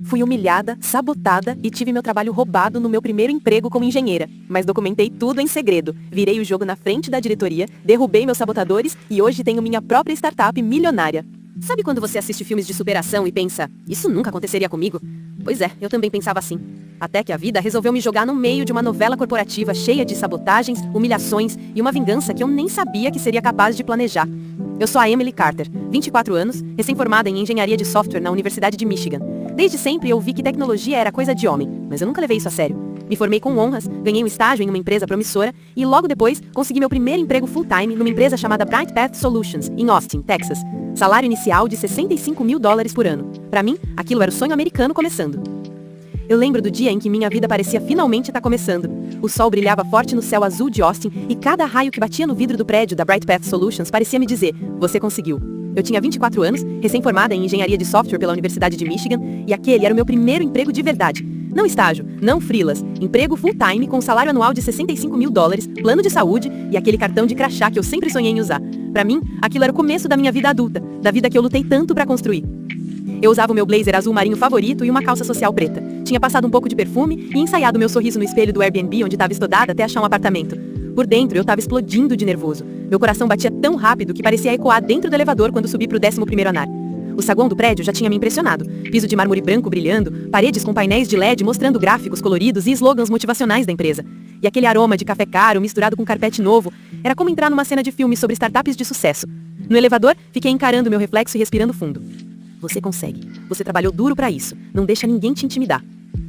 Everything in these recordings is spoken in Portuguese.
Fui humilhada, sabotada e tive meu trabalho roubado no meu primeiro emprego como engenheira. Mas documentei tudo em segredo. Virei o jogo na frente da diretoria, derrubei meus sabotadores e hoje tenho minha própria startup milionária. Sabe quando você assiste filmes de superação e pensa, isso nunca aconteceria comigo? Pois é, eu também pensava assim. Até que a vida resolveu me jogar no meio de uma novela corporativa cheia de sabotagens, humilhações e uma vingança que eu nem sabia que seria capaz de planejar. Eu sou a Emily Carter, 24 anos, recém-formada em engenharia de software na Universidade de Michigan. Desde sempre eu vi que tecnologia era coisa de homem, mas eu nunca levei isso a sério. Me formei com honras, ganhei um estágio em uma empresa promissora e logo depois consegui meu primeiro emprego full-time numa empresa chamada Bright Path Solutions, em Austin, Texas. Salário inicial de $65 mil por ano. Para mim, aquilo era o sonho americano começando. Eu lembro do dia em que minha vida parecia finalmente estar começando. O sol brilhava forte no céu azul de Austin e cada raio que batia no vidro do prédio da Bright Path Solutions parecia me dizer, você conseguiu. Eu tinha 24 anos, recém-formada em engenharia de software pela Universidade de Michigan, e aquele era o meu primeiro emprego de verdade. Não estágio, não freelas, emprego full-time com salário anual de $65 mil, plano de saúde e aquele cartão de crachá que eu sempre sonhei em usar. Pra mim, aquilo era o começo da minha vida adulta, da vida que eu lutei tanto pra construir. Eu usava o meu blazer azul marinho favorito e uma calça social preta. Tinha passado um pouco de perfume e ensaiado meu sorriso no espelho do Airbnb onde estava estudada até achar um apartamento. Por dentro, eu estava explodindo de nervoso. Meu coração batia tão rápido que parecia ecoar dentro do elevador quando subi pro 11º andar. O saguão do prédio já tinha me impressionado. Piso de mármore branco brilhando, paredes com painéis de LED mostrando gráficos coloridos e slogans motivacionais da empresa. E aquele aroma de café caro misturado com carpete novo, era como entrar numa cena de filme sobre startups de sucesso. No elevador, fiquei encarando meu reflexo e respirando fundo. Você consegue. Você trabalhou duro pra isso. Não deixa ninguém te intimidar.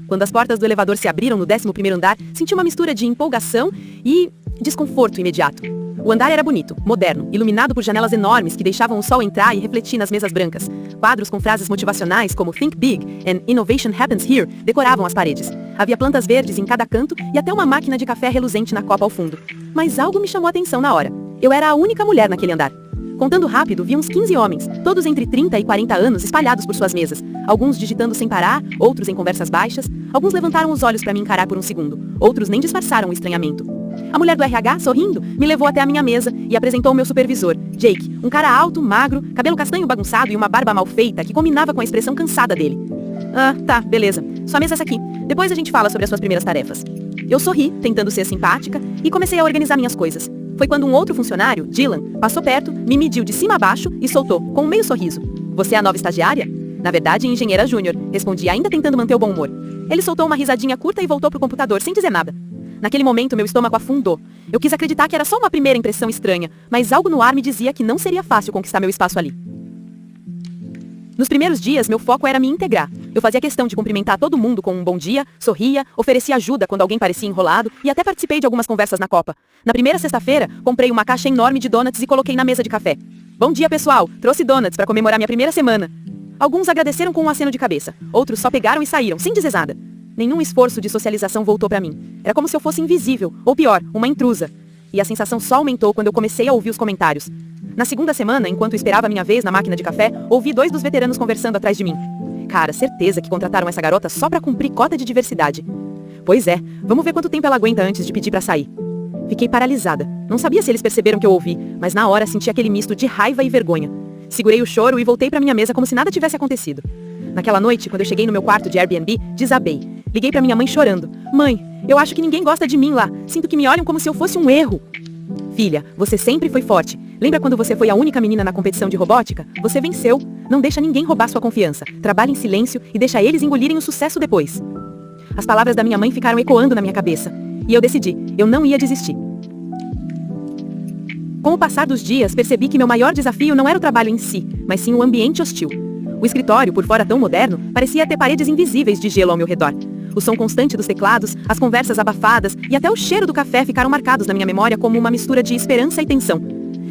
Quando as portas do elevador se abriram no 11º andar, senti uma mistura de empolgação e desconforto imediato. O andar era bonito, moderno, iluminado por janelas enormes que deixavam o sol entrar e refletir nas mesas brancas. Quadros com frases motivacionais como Think Big and Innovation Happens Here decoravam as paredes. Havia plantas verdes em cada canto e até uma máquina de café reluzente na copa ao fundo. Mas algo me chamou a atenção na hora. Eu era a única mulher naquele andar. Contando rápido, vi uns 15 homens, todos entre 30 e 40 anos, espalhados por suas mesas. Alguns digitando sem parar, outros em conversas baixas. Alguns levantaram os olhos para me encarar por um segundo. Outros nem disfarçaram o estranhamento. A mulher do RH, sorrindo, me levou até a minha mesa e apresentou o meu supervisor, Jake, um cara alto, magro, cabelo castanho bagunçado e uma barba mal feita que combinava com a expressão cansada dele. Ah, tá, beleza. Sua mesa é essa aqui. Depois a gente fala sobre as suas primeiras tarefas. Eu sorri, tentando ser simpática, e comecei a organizar minhas coisas. Foi quando um outro funcionário, Dylan, passou perto, me mediu de cima a baixo e soltou, com um meio sorriso. Você é a nova estagiária? Na verdade, engenheira júnior, respondi, ainda tentando manter o bom humor. Ele soltou uma risadinha curta e voltou pro computador, sem dizer nada. Naquele momento, meu estômago afundou. Eu quis acreditar que era só uma primeira impressão estranha, mas algo no ar me dizia que não seria fácil conquistar meu espaço ali. Nos primeiros dias, meu foco era me integrar. Eu fazia questão de cumprimentar todo mundo com um bom dia, sorria, oferecia ajuda quando alguém parecia enrolado e até participei de algumas conversas na copa. Na primeira sexta-feira, comprei uma caixa enorme de donuts e coloquei na mesa de café. Bom dia, pessoal! Trouxe donuts para comemorar minha primeira semana. Alguns agradeceram com um aceno de cabeça. Outros só pegaram e saíram, sem dizer nada. Nenhum esforço de socialização voltou para mim. Era como se eu fosse invisível, ou pior, uma intrusa. E a sensação só aumentou quando eu comecei a ouvir os comentários. Na segunda semana, enquanto esperava a minha vez na máquina de café, ouvi 2 dos veteranos conversando atrás de mim. Cara, certeza que contrataram essa garota só pra cumprir cota de diversidade. Pois é, vamos ver quanto tempo ela aguenta antes de pedir pra sair. Fiquei paralisada. Não sabia se eles perceberam que eu ouvi, mas na hora senti aquele misto de raiva e vergonha. Segurei o choro e voltei pra minha mesa como se nada tivesse acontecido. Naquela noite, quando eu cheguei no meu quarto de Airbnb, desabei. Liguei pra minha mãe chorando. Mãe, eu acho que ninguém gosta de mim lá. Sinto que me olham como se eu fosse um erro. Filha, você sempre foi forte. Lembra quando você foi a única menina na competição de robótica? Você venceu. Não deixa ninguém roubar sua confiança. Trabalhe em silêncio e deixa eles engolirem o sucesso depois. As palavras da minha mãe ficaram ecoando na minha cabeça. E eu decidi, eu não ia desistir. Com o passar dos dias, percebi que meu maior desafio não era o trabalho em si, mas sim o ambiente hostil. O escritório, por fora tão moderno, parecia ter paredes invisíveis de gelo ao meu redor. O som constante dos teclados, as conversas abafadas e até o cheiro do café ficaram marcados na minha memória como uma mistura de esperança e tensão.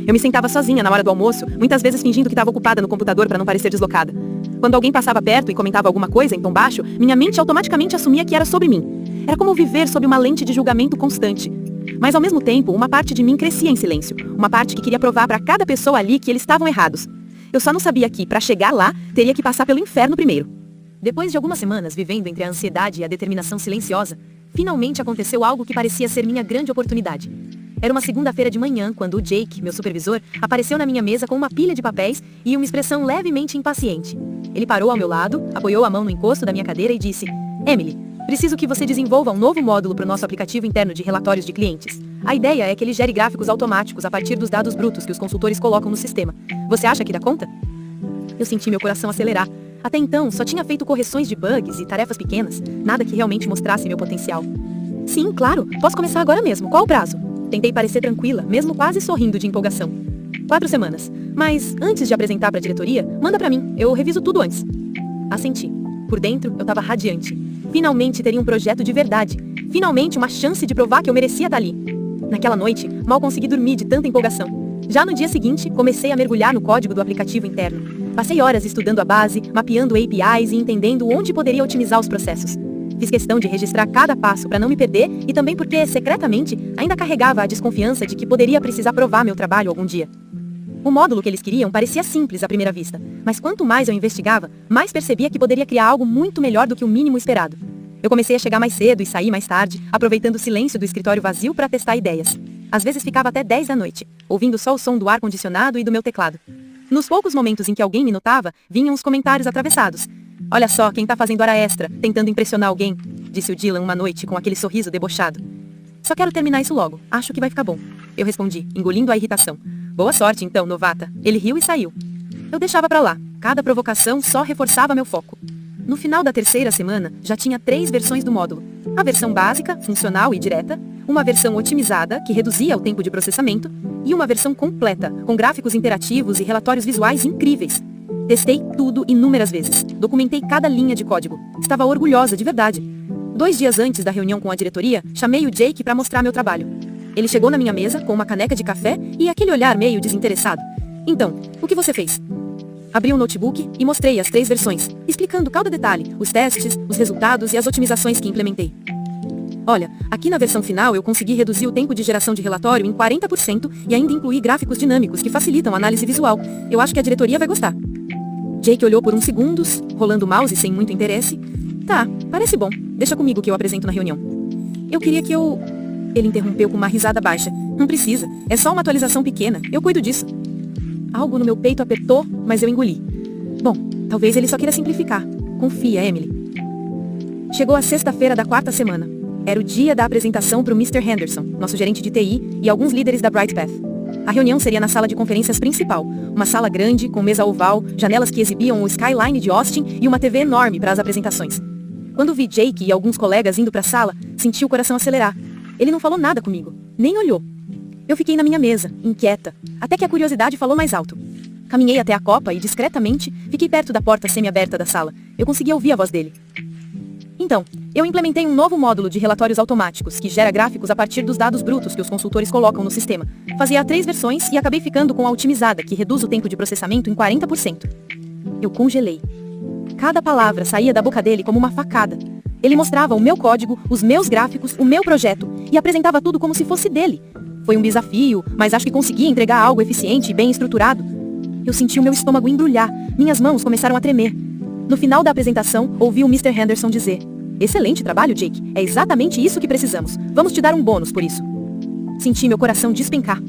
Eu me sentava sozinha na hora do almoço, muitas vezes fingindo que estava ocupada no computador para não parecer deslocada. Quando alguém passava perto e comentava alguma coisa em tom baixo, minha mente automaticamente assumia que era sobre mim. Era como viver sob uma lente de julgamento constante. Mas ao mesmo tempo, uma parte de mim crescia em silêncio. Uma parte que queria provar para cada pessoa ali que eles estavam errados. Eu só não sabia que, para chegar lá, teria que passar pelo inferno primeiro. Depois de algumas semanas vivendo entre a ansiedade e a determinação silenciosa, finalmente aconteceu algo que parecia ser minha grande oportunidade. Era uma segunda-feira de manhã quando o Jake, meu supervisor, apareceu na minha mesa com uma pilha de papéis e uma expressão levemente impaciente. Ele parou ao meu lado, apoiou a mão no encosto da minha cadeira e disse: Emily, preciso que você desenvolva um novo módulo para o nosso aplicativo interno de relatórios de clientes. A ideia é que ele gere gráficos automáticos a partir dos dados brutos que os consultores colocam no sistema. Você acha que dá conta? Eu senti meu coração acelerar. Até então, só tinha feito correções de bugs e tarefas pequenas, nada que realmente mostrasse meu potencial. Sim, claro, posso começar agora mesmo. Qual o prazo? Tentei parecer tranquila, mesmo quase sorrindo de empolgação. 4 semanas. Mas, antes de apresentar para a diretoria, manda para mim, eu reviso tudo antes. Assenti. Por dentro, eu estava radiante. Finalmente teria um projeto de verdade. Finalmente uma chance de provar que eu merecia estar ali. Naquela noite, mal consegui dormir de tanta empolgação. Já no dia seguinte, comecei a mergulhar no código do aplicativo interno. Passei horas estudando a base, mapeando APIs e entendendo onde poderia otimizar os processos. Fiz questão de registrar cada passo para não me perder e também porque, secretamente, ainda carregava a desconfiança de que poderia precisar provar meu trabalho algum dia. O módulo que eles queriam parecia simples à primeira vista, mas quanto mais eu investigava, mais percebia que poderia criar algo muito melhor do que o mínimo esperado. Eu comecei a chegar mais cedo e sair mais tarde, aproveitando o silêncio do escritório vazio para testar ideias. Às vezes ficava até 10 da noite, ouvindo só o som do ar-condicionado e do meu teclado. Nos poucos momentos em que alguém me notava, vinham os comentários atravessados. Olha só, quem tá fazendo hora extra, tentando impressionar alguém, disse o Dylan uma noite com aquele sorriso debochado. Só quero terminar isso logo, acho que vai ficar bom. Eu respondi, engolindo a irritação. Boa sorte então, novata. Ele riu e saiu. Eu deixava pra lá, cada provocação só reforçava meu foco. No final da terceira semana, já tinha 3 versões do módulo. A versão básica, funcional e direta, uma versão otimizada, que reduzia o tempo de processamento, e uma versão completa, com gráficos interativos e relatórios visuais incríveis. Testei tudo inúmeras vezes. Documentei cada linha de código. Estava orgulhosa de verdade. 2 dias antes da reunião com a diretoria, chamei o Jake para mostrar meu trabalho. Ele chegou na minha mesa com uma caneca de café e aquele olhar meio desinteressado. Então, o que você fez? Abri o notebook e mostrei as 3 versões, explicando cada detalhe, os testes, os resultados e as otimizações que implementei. Olha, aqui na versão final eu consegui reduzir o tempo de geração de relatório em 40% e ainda incluí gráficos dinâmicos que facilitam a análise visual. Eu acho que a diretoria vai gostar. Jake olhou por uns segundos, rolando o mouse sem muito interesse. Tá, parece bom. Deixa comigo que eu apresento na reunião. Eu queria que eu... Ele interrompeu com uma risada baixa. Não precisa, é só uma atualização pequena, eu cuido disso. Algo no meu peito apertou, mas eu engoli. Bom, talvez ele só queira simplificar. Confia, Emily. Chegou a sexta-feira da 4ª semana. Era o dia da apresentação para o Mr. Henderson, nosso gerente de TI, e alguns líderes da BrightPath. A reunião seria na sala de conferências principal, uma sala grande, com mesa oval, janelas que exibiam o skyline de Austin e uma TV enorme para as apresentações. Quando vi Jake e alguns colegas indo para a sala, senti o coração acelerar. Ele não falou nada comigo, nem olhou. Eu fiquei na minha mesa, inquieta, até que a curiosidade falou mais alto. Caminhei até a copa e, discretamente, fiquei perto da porta semi-aberta da sala. Eu conseguia ouvir a voz dele. Então, eu implementei um novo módulo de relatórios automáticos, que gera gráficos a partir dos dados brutos que os consultores colocam no sistema. Fazia 3 versões e acabei ficando com a otimizada, que reduz o tempo de processamento em 40%. Eu congelei. Cada palavra saía da boca dele como uma facada. Ele mostrava o meu código, os meus gráficos, o meu projeto, e apresentava tudo como se fosse dele. Foi um desafio, mas acho que consegui entregar algo eficiente e bem estruturado. Eu senti o meu estômago embrulhar, minhas mãos começaram a tremer. No final da apresentação, ouvi o Mr. Henderson dizer: excelente trabalho, Jake. É exatamente isso que precisamos. Vamos te dar um bônus por isso. Senti meu coração despencar.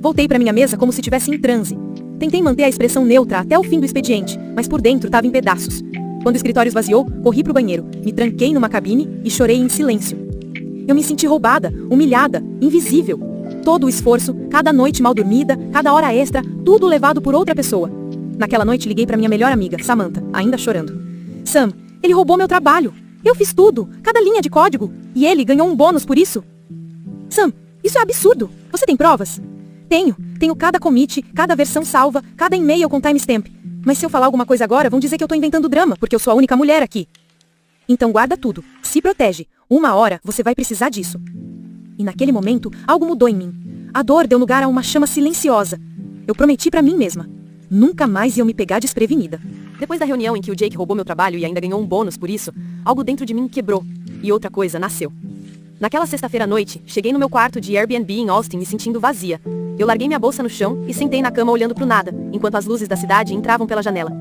Voltei para minha mesa como se estivesse em transe. Tentei manter a expressão neutra até o fim do expediente, mas por dentro estava em pedaços. Quando o escritório esvaziou, corri para o banheiro, me tranquei numa cabine e chorei em silêncio. Eu me senti roubada, humilhada, invisível. Todo o esforço, cada noite mal dormida, cada hora extra, tudo levado por outra pessoa. Naquela noite liguei para minha melhor amiga, Samantha, ainda chorando. Sam, ele roubou meu trabalho. Eu fiz tudo, cada linha de código, e ele ganhou um bônus por isso. Sam, isso é absurdo. Você tem provas? Tenho cada commit, cada versão salva, cada e-mail com timestamp. Mas se eu falar alguma coisa agora, vão dizer que eu tô inventando drama, porque eu sou a única mulher aqui. Então guarda tudo, se protege. Uma hora você vai precisar disso. E naquele momento, algo mudou em mim. A dor deu lugar a uma chama silenciosa. Eu prometi pra mim mesma. Nunca mais iam me pegar desprevenida. Depois da reunião em que o Jake roubou meu trabalho e ainda ganhou um bônus por isso, algo dentro de mim quebrou. E outra coisa nasceu. Naquela sexta-feira à noite, cheguei no meu quarto de Airbnb em Austin me sentindo vazia. Eu larguei minha bolsa no chão e sentei na cama olhando pro nada, enquanto as luzes da cidade entravam pela janela.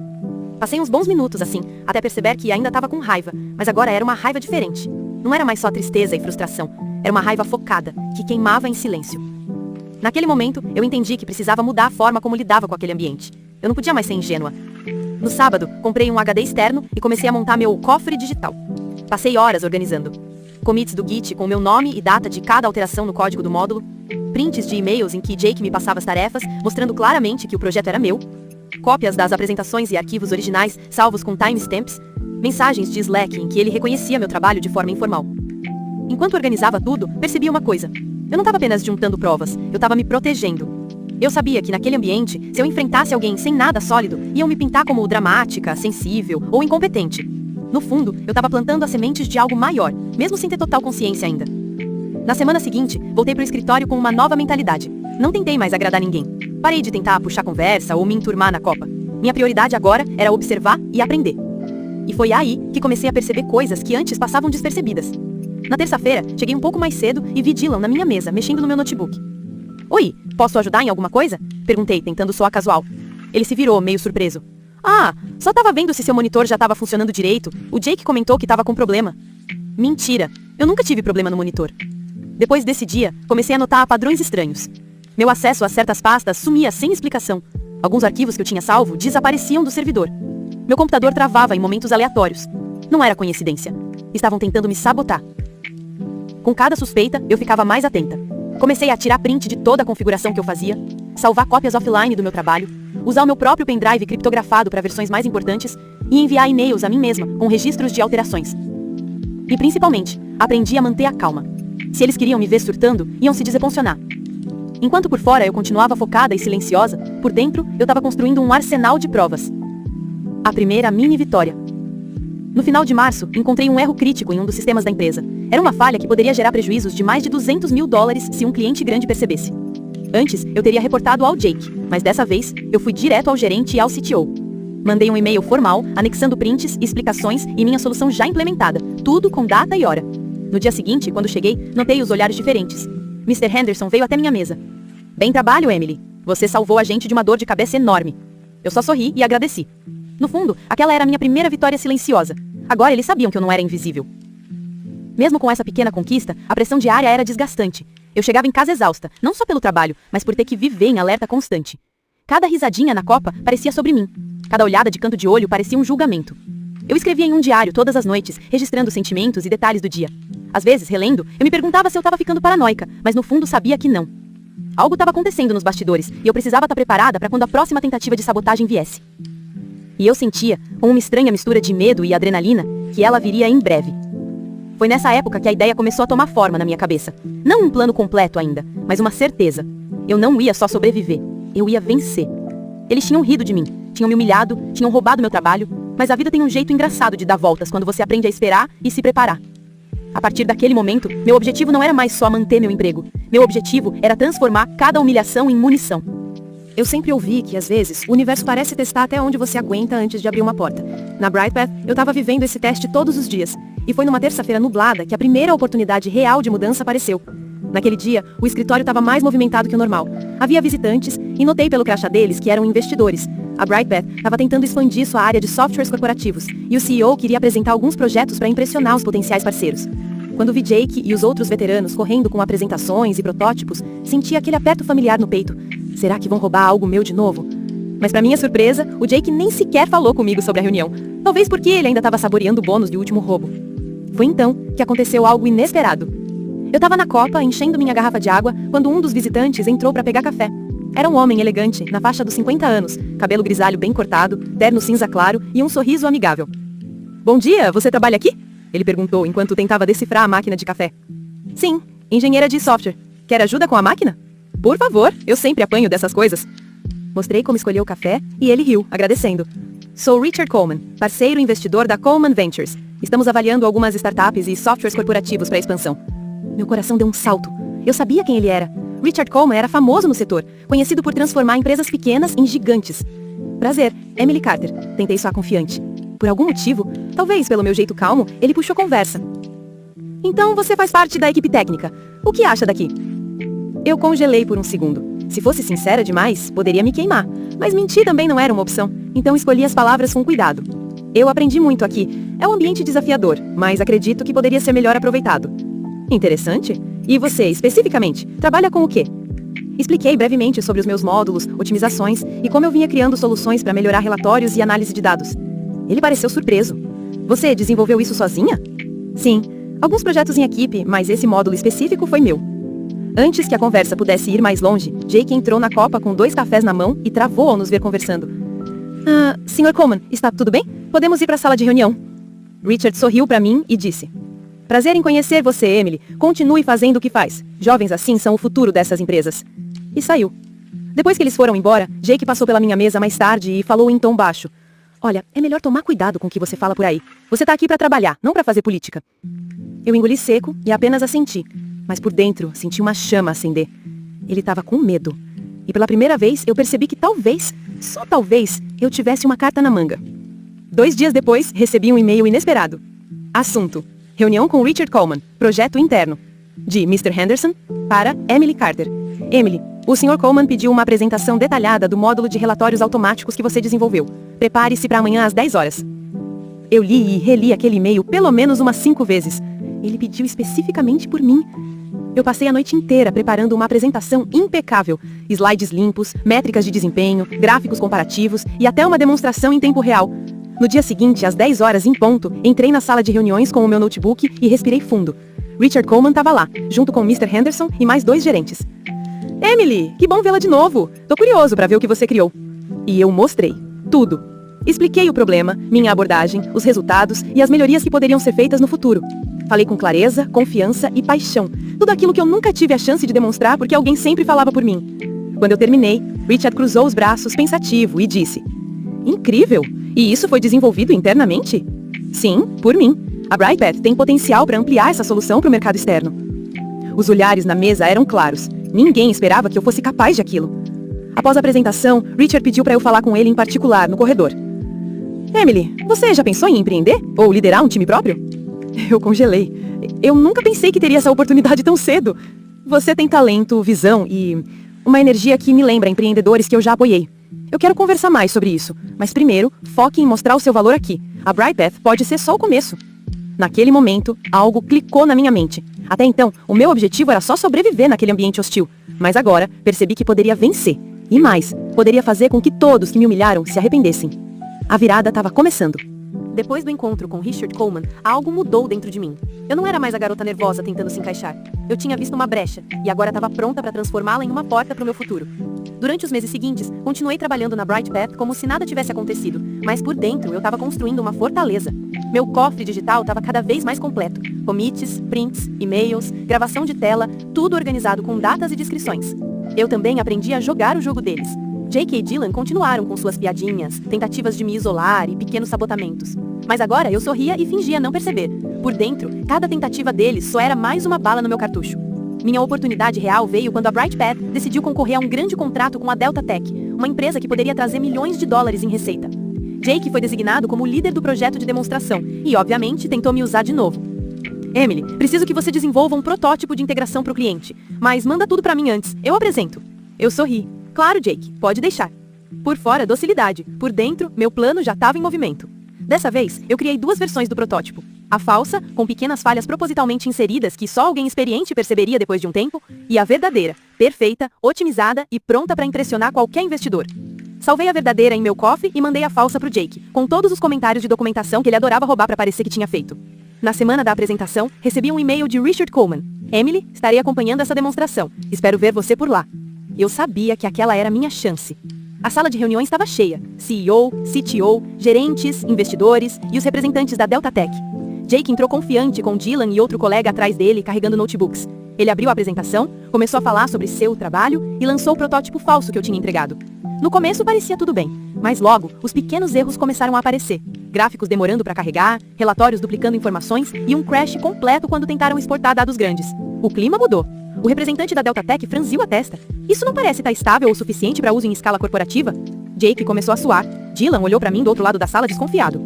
Passei uns bons minutos assim, até perceber que ainda estava com raiva, mas agora era uma raiva diferente. Não era mais só tristeza e frustração, era uma raiva focada, que queimava em silêncio. Naquele momento, eu entendi que precisava mudar a forma como lidava com aquele ambiente. Eu não podia mais ser ingênua. No sábado, comprei um HD externo e comecei a montar meu cofre digital. Passei horas organizando. Commits do Git com o meu nome e data de cada alteração no código do módulo, prints de e-mails em que Jake me passava as tarefas, mostrando claramente que o projeto era meu, cópias das apresentações e arquivos originais salvos com timestamps, mensagens de Slack em que ele reconhecia meu trabalho de forma informal. Enquanto organizava tudo, percebi uma coisa. Eu não estava apenas juntando provas, eu estava me protegendo. Eu sabia que naquele ambiente, se eu enfrentasse alguém sem nada sólido, iam me pintar como dramática, sensível ou incompetente. No fundo, eu estava plantando as sementes de algo maior, mesmo sem ter total consciência ainda. Na semana seguinte, voltei para o escritório com uma nova mentalidade. Não tentei mais agradar ninguém. Parei de tentar puxar conversa ou me enturmar na copa. Minha prioridade agora era observar e aprender. E foi aí que comecei a perceber coisas que antes passavam despercebidas. Na terça-feira, cheguei um pouco mais cedo e vi Dylan na minha mesa, mexendo no meu notebook. Oi, posso ajudar em alguma coisa? Perguntei, tentando soar casual. Ele se virou, meio surpreso. Ah, só tava vendo se seu monitor já tava funcionando direito. O Jake comentou que tava com problema. Mentira, eu nunca tive problema no monitor. Depois desse dia, comecei a notar padrões estranhos. Meu acesso a certas pastas sumia sem explicação. Alguns arquivos que eu tinha salvo desapareciam do servidor. Meu computador travava em momentos aleatórios. Não era coincidência. Estavam tentando me sabotar. Com cada suspeita, eu ficava mais atenta. Comecei a tirar print de toda a configuração que eu fazia, salvar cópias offline do meu trabalho, usar o meu próprio pendrive criptografado para versões mais importantes e enviar e-mails a mim mesma com registros de alterações. E principalmente, aprendi a manter a calma. Se eles queriam me ver surtando, iam se decepcionar. Enquanto por fora eu continuava focada e silenciosa, por dentro eu estava construindo um arsenal de provas. A primeira mini vitória. No final de março, encontrei um erro crítico em um dos sistemas da empresa. Era uma falha que poderia gerar prejuízos de mais de $200 mil se um cliente grande percebesse. Antes, eu teria reportado ao Jake, mas dessa vez, eu fui direto ao gerente e ao CTO. Mandei um e-mail formal, anexando prints, explicações e minha solução já implementada, tudo com data e hora. No dia seguinte, quando cheguei, notei os olhares diferentes. Mr. Henderson veio até minha mesa. Bem trabalho, Emily. Você salvou a gente de uma dor de cabeça enorme. Eu só sorri e agradeci. No fundo, aquela era a minha primeira vitória silenciosa. Agora eles sabiam que eu não era invisível. Mesmo com essa pequena conquista, a pressão diária era desgastante. Eu chegava em casa exausta, não só pelo trabalho, mas por ter que viver em alerta constante. Cada risadinha na copa parecia sobre mim. Cada olhada de canto de olho parecia um julgamento. Eu escrevia em um diário todas as noites, registrando sentimentos e detalhes do dia. Às vezes, relendo, eu me perguntava se eu estava ficando paranoica, mas no fundo sabia que não. Algo estava acontecendo nos bastidores, e eu precisava estar preparada para quando a próxima tentativa de sabotagem viesse. E eu sentia, com uma estranha mistura de medo e adrenalina, que ela viria em breve. Foi nessa época que a ideia começou a tomar forma na minha cabeça. Não um plano completo ainda, mas uma certeza. Eu não ia só sobreviver, eu ia vencer. Eles tinham rido de mim, tinham me humilhado, tinham roubado meu trabalho, mas a vida tem um jeito engraçado de dar voltas quando você aprende a esperar e se preparar. A partir daquele momento, meu objetivo não era mais só manter meu emprego. Meu objetivo era transformar cada humilhação em munição. Eu sempre ouvi que, às vezes, o universo parece testar até onde você aguenta antes de abrir uma porta. Na Brightpath, eu estava vivendo esse teste todos os dias. E foi numa terça-feira nublada que a primeira oportunidade real de mudança apareceu. Naquele dia, o escritório estava mais movimentado que o normal. Havia visitantes e notei pelo crachá deles que eram investidores. A Brightpath estava tentando expandir sua área de softwares corporativos e o CEO queria apresentar alguns projetos para impressionar os potenciais parceiros. Quando vi Jake e os outros veteranos correndo com apresentações e protótipos, senti aquele aperto familiar no peito. Será que vão roubar algo meu de novo? Mas para minha surpresa, o Jake nem sequer falou comigo sobre a reunião. Talvez porque ele ainda estava saboreando o bônus de último roubo. Foi então que aconteceu algo inesperado. Eu estava na copa, enchendo minha garrafa de água, quando um dos visitantes entrou para pegar café. Era um homem elegante, na faixa dos 50 anos, cabelo grisalho bem cortado, terno cinza claro e um sorriso amigável. Bom dia, você trabalha aqui? Ele perguntou enquanto tentava decifrar a máquina de café. Sim, engenheira de software. Quer ajuda com a máquina? Por favor, eu sempre apanho dessas coisas. Mostrei como escolher o café e ele riu, agradecendo. Sou Richard Coleman, parceiro investidor da Coleman Ventures. Estamos avaliando algumas startups e softwares corporativos para expansão. Meu coração deu um salto. Eu sabia quem ele era. Richard Coleman era famoso no setor, conhecido por transformar empresas pequenas em gigantes. Prazer, Emily Carter. Tentei soar confiante. Por algum motivo, talvez pelo meu jeito calmo, ele puxou conversa. Então você faz parte da equipe técnica. O que acha daqui? Eu congelei por um segundo. Se fosse sincera demais, poderia me queimar. Mas mentir também não era uma opção, então escolhi as palavras com cuidado. Eu aprendi muito aqui. É um ambiente desafiador, mas acredito que poderia ser melhor aproveitado. Interessante. E você, especificamente, trabalha com o quê? Expliquei brevemente sobre os meus módulos, otimizações e como eu vinha criando soluções para melhorar relatórios e análise de dados. Ele pareceu surpreso. Você desenvolveu isso sozinha? Sim, alguns projetos em equipe, mas esse módulo específico foi meu. Antes que a conversa pudesse ir mais longe, Jake entrou na copa com 2 cafés na mão e travou ao nos ver conversando. Sr. Coleman, está tudo bem? Podemos ir para a sala de reunião. Richard sorriu para mim e disse: Prazer em conhecer você, Emily. Continue fazendo o que faz. Jovens assim são o futuro dessas empresas. E saiu. Depois que eles foram embora, Jake passou pela minha mesa mais tarde e falou em tom baixo. Olha, é melhor tomar cuidado com o que você fala por aí. Você tá aqui para trabalhar, não para fazer política. Eu engoli seco e apenas assenti. Mas por dentro, senti uma chama acender. Ele estava com medo. E pela primeira vez, eu percebi que talvez, só talvez, eu tivesse uma carta na manga. 2 dias depois, recebi um e-mail inesperado. Assunto: reunião com Richard Coleman, projeto interno. De Mr. Henderson para Emily Carter. Emily, o Sr. Coleman pediu uma apresentação detalhada do módulo de relatórios automáticos que você desenvolveu. Prepare-se para amanhã às 10 horas. Eu li e reli aquele e-mail pelo menos umas 5 vezes. Ele pediu especificamente por mim. Eu passei a noite inteira preparando uma apresentação impecável. Slides limpos, métricas de desempenho, gráficos comparativos e até uma demonstração em tempo real. No dia seguinte, às 10 horas em ponto, entrei na sala de reuniões com o meu notebook e respirei fundo. Richard Coleman estava lá, junto com Mr. Henderson e mais 2 gerentes. Emily, que bom vê-la de novo. Tô curioso para ver o que você criou. E eu mostrei. Tudo. Expliquei o problema, minha abordagem, os resultados e as melhorias que poderiam ser feitas no futuro. Falei com clareza, confiança e paixão. Tudo aquilo que eu nunca tive a chance de demonstrar porque alguém sempre falava por mim. Quando eu terminei, Richard cruzou os braços pensativo e disse: Incrível! E isso foi desenvolvido internamente? Sim, por mim. A Brightpath tem potencial para ampliar essa solução para o mercado externo. Os olhares na mesa eram claros. Ninguém esperava que eu fosse capaz de aquilo. Após a apresentação, Richard pediu para eu falar com ele em particular no corredor. Emily, você já pensou em empreender? Ou liderar um time próprio? Eu congelei. Eu nunca pensei que teria essa oportunidade tão cedo. Você tem talento, visão e uma energia que me lembra empreendedores que eu já apoiei. Eu quero conversar mais sobre isso, mas primeiro, foque em mostrar o seu valor aqui. A Brightpath pode ser só o começo. Naquele momento, algo clicou na minha mente. Até então, o meu objetivo era só sobreviver naquele ambiente hostil. Mas agora, percebi que poderia vencer. E mais, poderia fazer com que todos que me humilharam se arrependessem. A virada estava começando. Depois do encontro com Richard Coleman, algo mudou dentro de mim. Eu não era mais a garota nervosa tentando se encaixar. Eu tinha visto uma brecha, e agora estava pronta para transformá-la em uma porta para o meu futuro. Durante os meses seguintes, continuei trabalhando na Brightpath como se nada tivesse acontecido, mas por dentro eu estava construindo uma fortaleza. Meu cofre digital estava cada vez mais completo. Commits, prints, e-mails, gravação de tela, tudo organizado com datas e descrições. Eu também aprendi a jogar o jogo deles. Jake e Dylan continuaram com suas piadinhas, tentativas de me isolar e pequenos sabotamentos. Mas agora eu sorria e fingia não perceber. Por dentro, cada tentativa deles só era mais uma bala no meu cartucho. Minha oportunidade real veio quando a Brightpath decidiu concorrer a um grande contrato com a Delta Tech, uma empresa que poderia trazer milhões de dólares em receita. Jake foi designado como líder do projeto de demonstração e, obviamente, tentou me usar de novo. Emily, preciso que você desenvolva um protótipo de integração para o cliente, mas manda tudo para mim antes, eu apresento. Eu sorri. Claro, Jake, pode deixar. Por fora, docilidade. Por dentro, meu plano já estava em movimento. Dessa vez, eu criei 2 versões do protótipo. A falsa, com pequenas falhas propositalmente inseridas que só alguém experiente perceberia depois de um tempo, e a verdadeira, perfeita, otimizada e pronta para impressionar qualquer investidor. Salvei a verdadeira em meu cofre e mandei a falsa pro Jake, com todos os comentários de documentação que ele adorava roubar para parecer que tinha feito. Na semana da apresentação, recebi um e-mail de Richard Coleman. Emily, estarei acompanhando essa demonstração. Espero ver você por lá. Eu sabia que aquela era a minha chance. A sala de reuniões estava cheia. CEO, CTO, gerentes, investidores e os representantes da Delta Tech. Jake entrou confiante com Dylan e outro colega atrás dele carregando notebooks. Ele abriu a apresentação, começou a falar sobre seu trabalho e lançou o protótipo falso que eu tinha entregado. No começo parecia tudo bem, mas logo os pequenos erros começaram a aparecer. Gráficos demorando para carregar, relatórios duplicando informações e um crash completo quando tentaram exportar dados grandes. O clima mudou. O representante da Delta Tech franziu a testa. Isso não parece estar estável o suficiente para uso em escala corporativa? Jake começou a suar. Dylan olhou para mim do outro lado da sala desconfiado.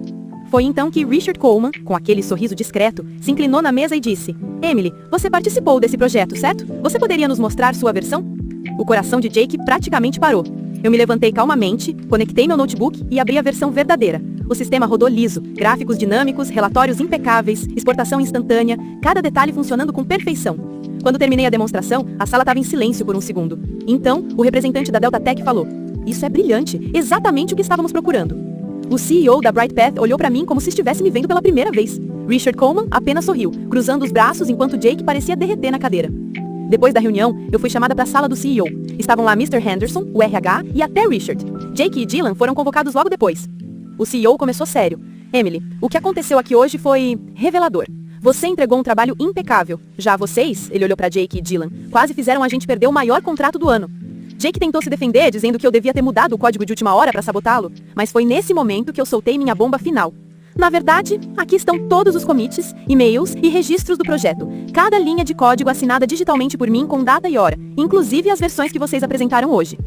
Foi então que Richard Coleman, com aquele sorriso discreto, se inclinou na mesa e disse: Emily, você participou desse projeto, certo? Você poderia nos mostrar sua versão? O coração de Jake praticamente parou. Eu me levantei calmamente, conectei meu notebook e abri a versão verdadeira. O sistema rodou liso, gráficos dinâmicos, relatórios impecáveis, exportação instantânea, cada detalhe funcionando com perfeição. Quando terminei a demonstração, a sala estava em silêncio por um segundo. Então, o representante da Delta Tech falou: "Isso é brilhante, exatamente o que estávamos procurando." O CEO da BrightPath olhou para mim como se estivesse me vendo pela primeira vez. Richard Coleman apenas sorriu, cruzando os braços enquanto Jake parecia derreter na cadeira. Depois da reunião, eu fui chamada para a sala do CEO. Estavam lá Mr. Henderson, o RH e até Richard. Jake e Dylan foram convocados logo depois. O CEO começou sério. "Emily, o que aconteceu aqui hoje foi revelador. Você entregou um trabalho impecável. Já vocês," ele olhou para Jake e Dylan, "quase fizeram a gente perder o maior contrato do ano." Jake tentou se defender, dizendo que eu devia ter mudado o código de última hora para sabotá-lo, mas foi nesse momento que eu soltei minha bomba final. "Na verdade, aqui estão todos os commits, e-mails e registros do projeto. Cada linha de código assinada digitalmente por mim com data e hora, inclusive as versões que vocês apresentaram hoje."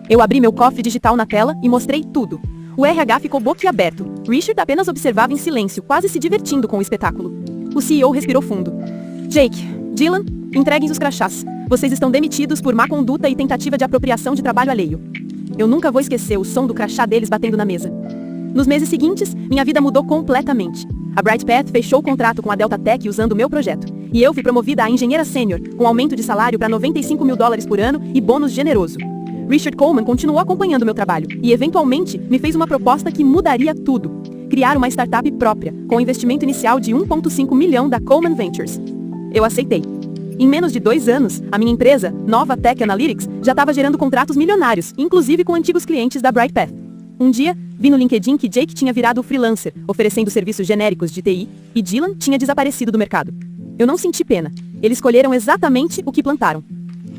Eu abri meu cofre digital na tela e mostrei tudo. O RH ficou boquiaberto. Richard apenas observava em silêncio, quase se divertindo com o espetáculo. O CEO respirou fundo. "Jake, Dylan, entreguem os crachás. Vocês estão demitidos por má conduta e tentativa de apropriação de trabalho alheio." Eu nunca vou esquecer o som do crachá deles batendo na mesa. Nos meses seguintes, minha vida mudou completamente. A BrightPath fechou o contrato com a Delta Tech usando o meu projeto. E eu fui promovida a engenheira sênior, com aumento de salário para $95 mil por ano e bônus generoso. Richard Coleman continuou acompanhando meu trabalho e, eventualmente, me fez uma proposta que mudaria tudo. Criar uma startup própria, com investimento inicial de 1,5 milhão da Coleman Ventures. Eu aceitei. Em menos de 2 anos, a minha empresa, Nova Tech Analytics, já estava gerando contratos milionários, inclusive com antigos clientes da BrightPath. Um dia, vi no LinkedIn que Jake tinha virado freelancer, oferecendo serviços genéricos de TI, e Dylan tinha desaparecido do mercado. Eu não senti pena. Eles colheram exatamente o que plantaram.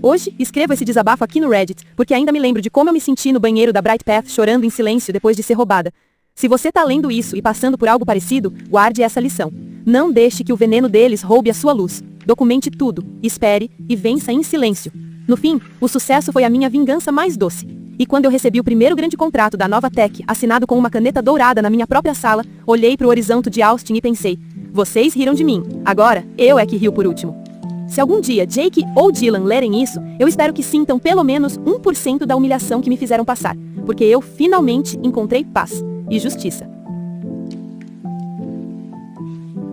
Hoje, escrevo esse desabafo aqui no Reddit, porque ainda me lembro de como eu me senti no banheiro da BrightPath chorando em silêncio depois de ser roubada. Se você tá lendo isso e passando por algo parecido, guarde essa lição. Não deixe que o veneno deles roube a sua luz. Documente tudo, espere e vença em silêncio. No fim, o sucesso foi a minha vingança mais doce. E quando eu recebi o primeiro grande contrato da Nova Tech, assinado com uma caneta dourada na minha própria sala, olhei pro horizonte de Austin e pensei: vocês riram de mim, agora eu é que rio por último. Se algum dia Jake ou Dylan lerem isso, eu espero que sintam pelo menos 1% da humilhação que me fizeram passar, porque eu finalmente encontrei paz e justiça.